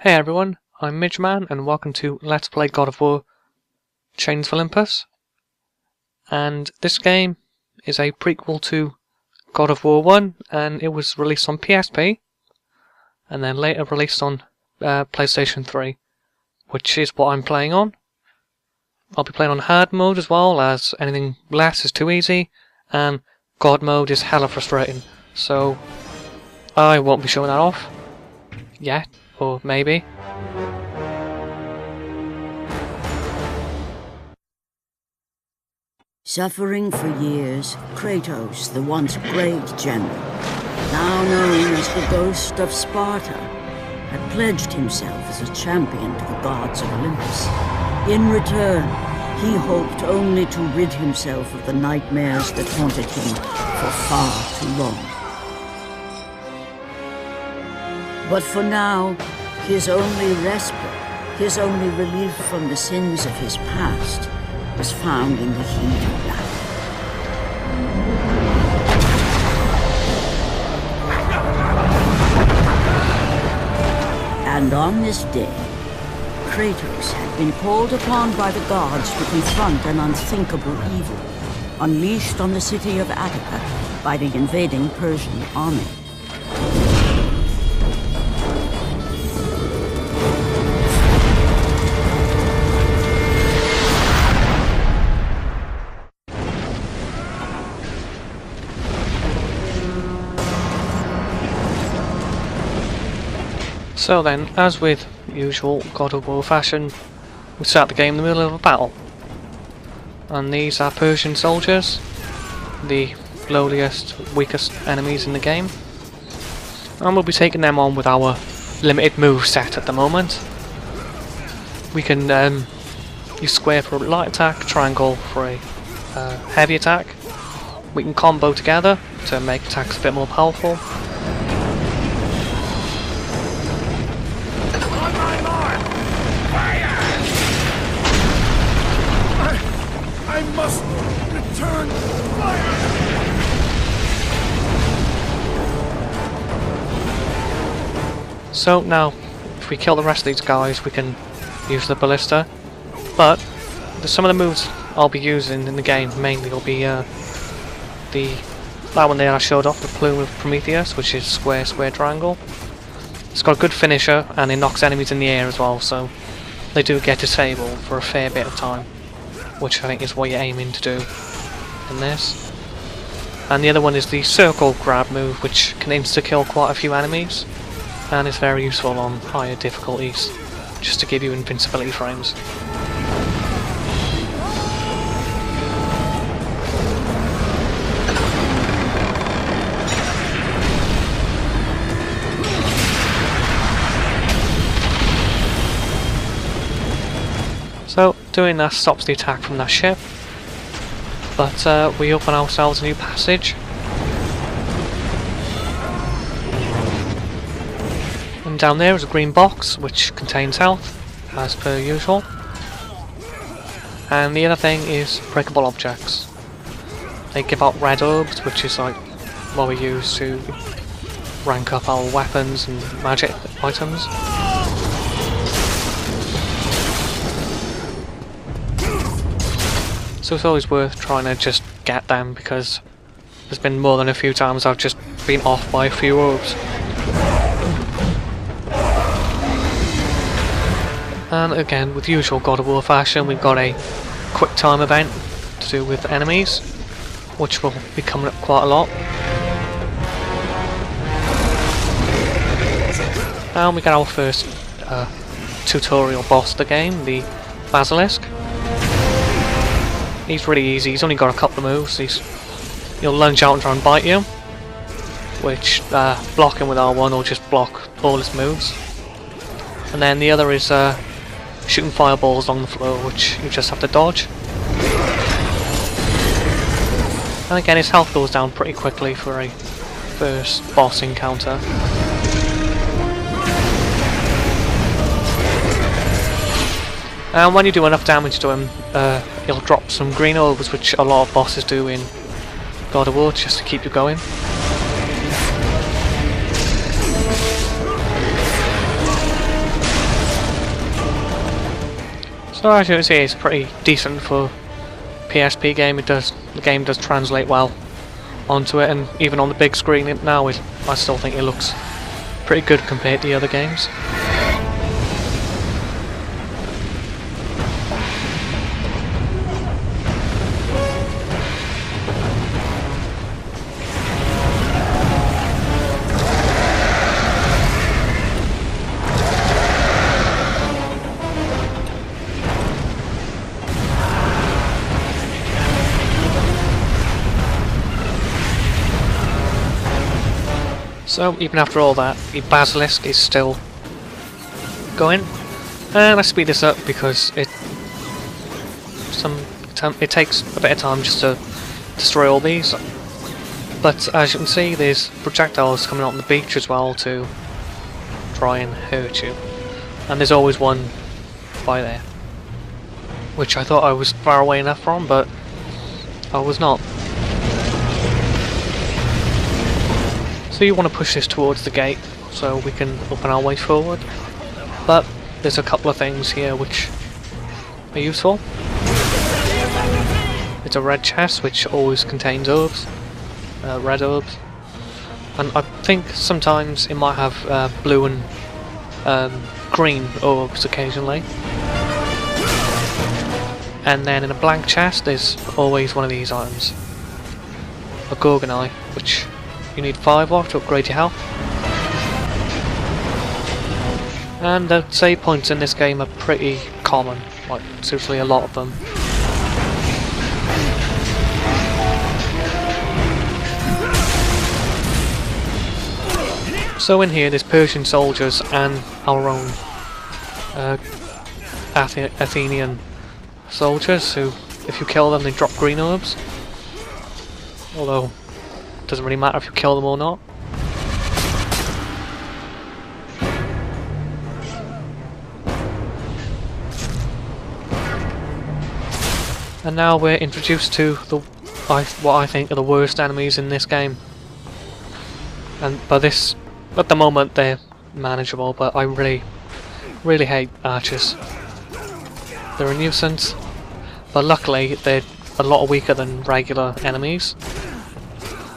Hey everyone, I'm Midgeman and welcome to Let's Play God of War Chains of Olympus. And this game is a prequel to God of War 1, and it was released on PSP and then later released on PlayStation 3, which is what I'm playing on. I'll be playing on hard mode as well, as anything less is too easy, and God mode is hella frustrating, so I won't be showing that off yet. Or maybe. Suffering for years, Kratos, the once great general, now known as the Ghost of Sparta, had pledged himself as a champion to the gods of Olympus. In return, he hoped only to rid himself of the nightmares that haunted him for far too long. But for now, his only respite, his only relief from the sins of his past, was found in the heat of battle. And on this day, Kratos had been called upon by the gods to confront an unthinkable evil, unleashed on the city of Attica by the invading Persian army. So then, as with usual God of War fashion, we start the game in the middle of a battle. And these are Persian soldiers, the lowliest, weakest enemies in the game. And we'll be taking them on with our limited move set at the moment. We can use square for a light attack, triangle for a heavy attack. We can combo together to make attacks a bit more powerful. I must return fire! So now, if we kill the rest of these guys, we can use the ballista. But some of the moves I'll be using in the game mainly will be that one there I showed off, the plume of Prometheus, which is square, square, triangle. It's got a good finisher, and it knocks enemies in the air as well, so they do get disabled for a fair bit of time, which I think is what you're aiming to do in this. And the other one is the circle grab move, which can insta-kill quite a few enemies, and is very useful on higher difficulties, just to give you invincibility frames. So, doing that stops the attack from that ship, but we open ourselves a new passage. And down there is a green box, which contains health, as per usual. And the other thing is breakable objects. They give out red orbs, which is like what we use to rank up our weapons and magic items. So it's always worth trying to just get them, because there's been more than a few times I've just been off by a few orbs. And again, with usual God of War fashion, we've got a quick time event to do with enemies, which will be coming up quite a lot. And we get our first tutorial boss of the game, the Basilisk. He's really easy, he's only got a couple of moves. He'll lunge out and try and bite you, which blocking with R1 will just block all his moves. And then the other is shooting fireballs along the floor, which you just have to dodge. And again, his health goes down pretty quickly for a first boss encounter. And when you do enough damage to him, he'll drop some green orbs, which a lot of bosses do in God of War, just to keep you going. So as you can see, it's pretty decent for PSP game. The game does translate well onto it, and even on the big screen now, I still think it looks pretty good compared to the other games. So even after all that, the Basilisk is still going, and I speed this up because it takes a bit of time just to destroy all these. But as you can see, there's projectiles coming out on the beach as well to try and hurt you, and there's always one by there, which I thought I was far away enough from, but I was not. So you want to push this towards the gate so we can open our way forward. But there's a couple of things here which are useful. It's a red chest which always contains orbs, red orbs. And I think sometimes it might have blue and green orbs occasionally. And then in a blank chest there's always one of these items. A Gorgon Eye, which you need 5 of to upgrade your health. And the save points in this game are pretty common, like seriously a lot of them. So in here there's Persian soldiers and our own Athenian soldiers who, if you kill them, they drop green orbs. Although it doesn't really matter if you kill them or not. And now we're introduced to what I think are the worst enemies in this game. And by this, at the moment they're manageable, but I really hate archers. They're a nuisance, but luckily they're a lot weaker than regular enemies.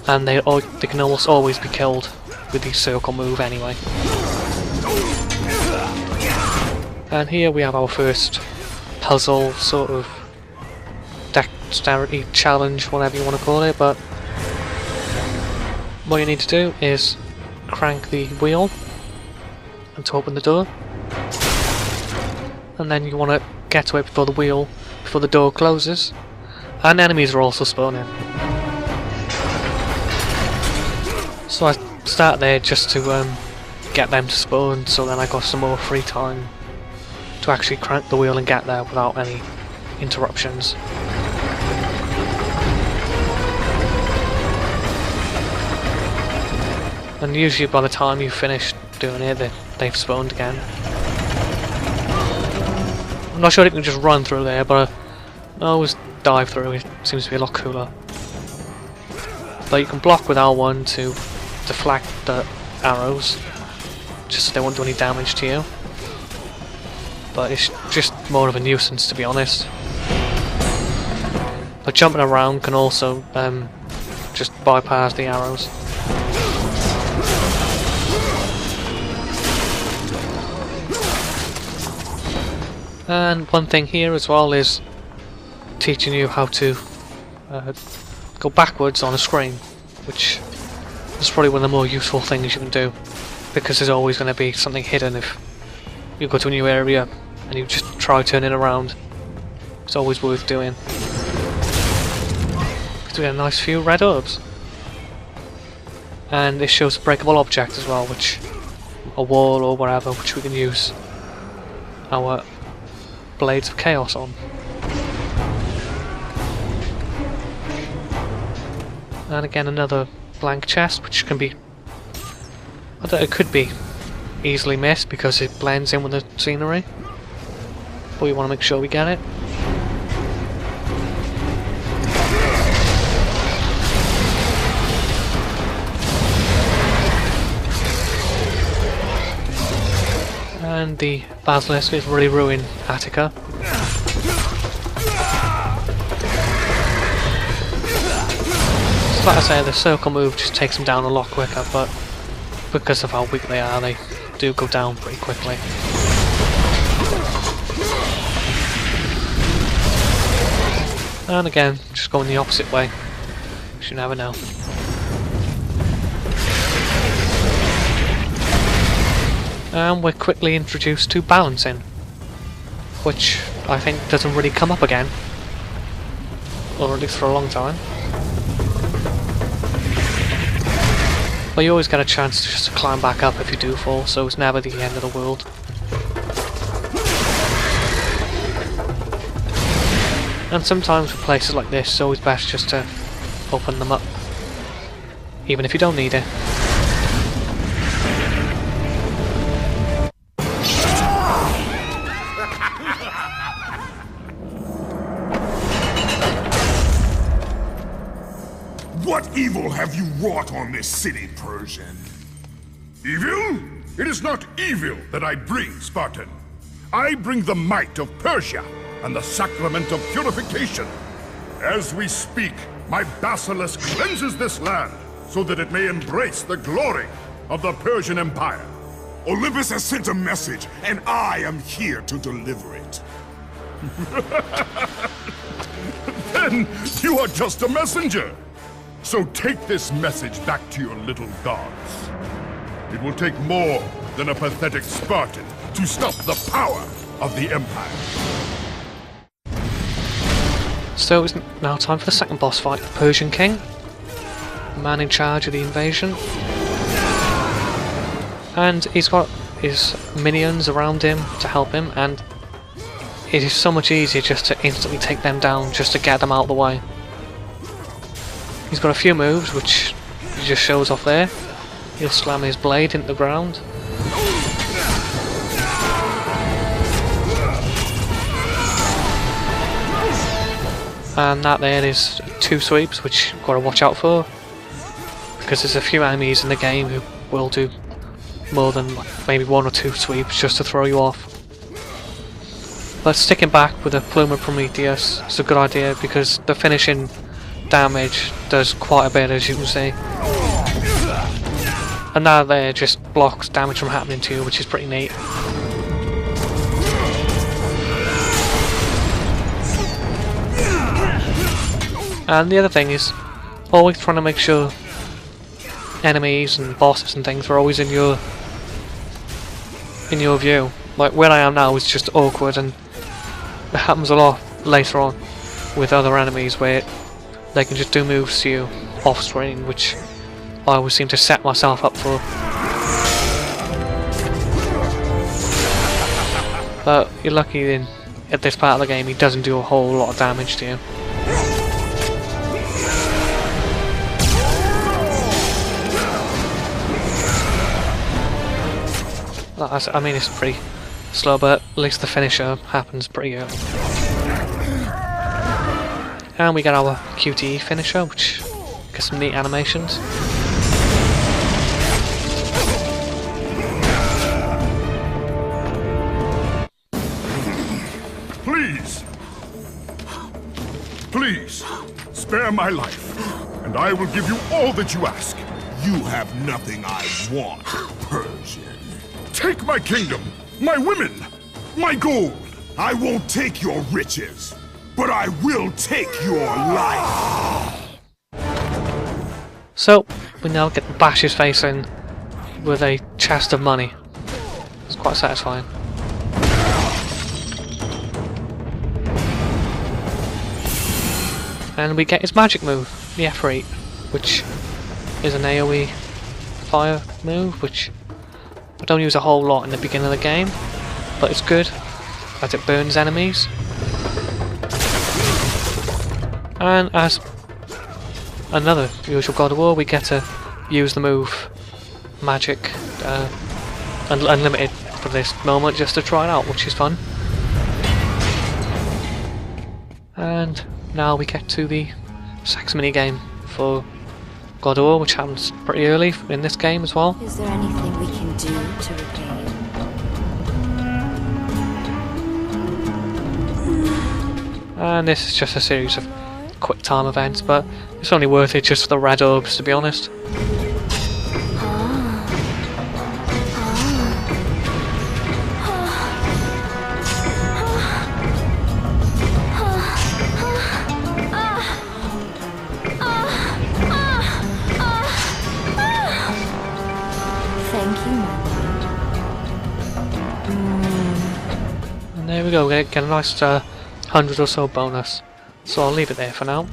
And they can almost always be killed with the circle move anyway. And here we have our first puzzle, sort of dexterity challenge, whatever you want to call it, but what you need to do is crank the wheel and to open the door, and then you want to get to it before the door closes, and enemies are also spawning. So I start there just to get them to spawn, so then I got some more free time to actually crank the wheel and get there without any interruptions. And usually by the time you finish doing it, they've spawned again. I'm not sure you can just run through there, but I always dive through. It seems to be a lot cooler. But you can block with R1 to deflect the arrows, just so they won't do any damage to you. But it's just more of a nuisance, to be honest. But jumping around can also just bypass the arrows. And one thing here as well is teaching you how to go backwards on a screen, which is probably one of the more useful things you can do, because there's always going to be something hidden if you go to a new area and you just try turning around. It's always worth doing. Because we have a nice few red orbs. And it shows a breakable object as well, which a wall or whatever, which we can use our Blades of Chaos on. And again another blank chest, which can be, it could be easily missed because it blends in with the scenery, but we want to make sure we get it. And the Basilisk is really ruining Attica. like I say, the circle move just takes them down a lot quicker, but because of how weak they are, they do go down pretty quickly. And again, just going the opposite way, which you never know. And we're quickly introduced to balancing, which I think doesn't really come up again, or at least for a long time. But you always get a chance just to climb back up if you do fall, so it's never the end of the world. And sometimes for places like this, it's always best just to open them up, even if you don't need it. What evil have you wrought on this city, Persian? Evil? It is not evil that I bring, Spartan. I bring the might of Persia and the sacrament of purification. As we speak, my basilisk cleanses this land so that it may embrace the glory of the Persian Empire. Olympus has sent a message, and I am here to deliver it. Then you are just a messenger. So take this message back to your little gods. It will take more than a pathetic Spartan to stop the power of the Empire. So it's now time for the second boss fight, the Persian King, the man in charge of the invasion. And he's got his minions around him to help him, and it is so much easier just to instantly take them down, just to get them out of the way. He's got a few moves which he just shows off there. He'll slam his blade into the ground. And that there is 2 sweeps, which you've got to watch out for, because there's a few enemies in the game who will do more than maybe 1 or 2 sweeps just to throw you off. But sticking back with a Plume of Prometheus is a good idea, because the finishing damage does quite a bit, as you can see. And that there just blocks damage from happening to you, which is pretty neat. And the other thing is always trying to make sure enemies and bosses and things are always in your view. Like where I am now is just awkward, and it happens a lot later on with other enemies where they can just do moves to you off screen, which I always seem to set myself up for. But you're lucky at this part of the game he doesn't do a whole lot of damage to you. I mean, it's pretty slow, but at least the finisher happens pretty early. And we get our QTE finisher, which gets some neat animations. Please, spare my life, and I will give you all that you ask. You have nothing I want, Persian. Take my kingdom, my women, my gold. I won't take your riches, but I will take your life. So, we now get to bash his face in with a chest of money. It's quite satisfying. And we get his magic move, the F8, which is an AoE fire move, which I don't use a whole lot in the beginning of the game, but it's good as it burns enemies. And as another usual God of War, we get to use the move Magic Unlimited for this moment just to try it out, which is fun. And now we get to the sax mini game for God of War, which happens pretty early in this game as well. Is there anything we can do to repay it? And this is just a series of quick time events, but It's only worth it just for the red orbs, to be honest. Thank you, my lord. And there we go, get a nice 100 or so bonus. So I'll leave it there for now.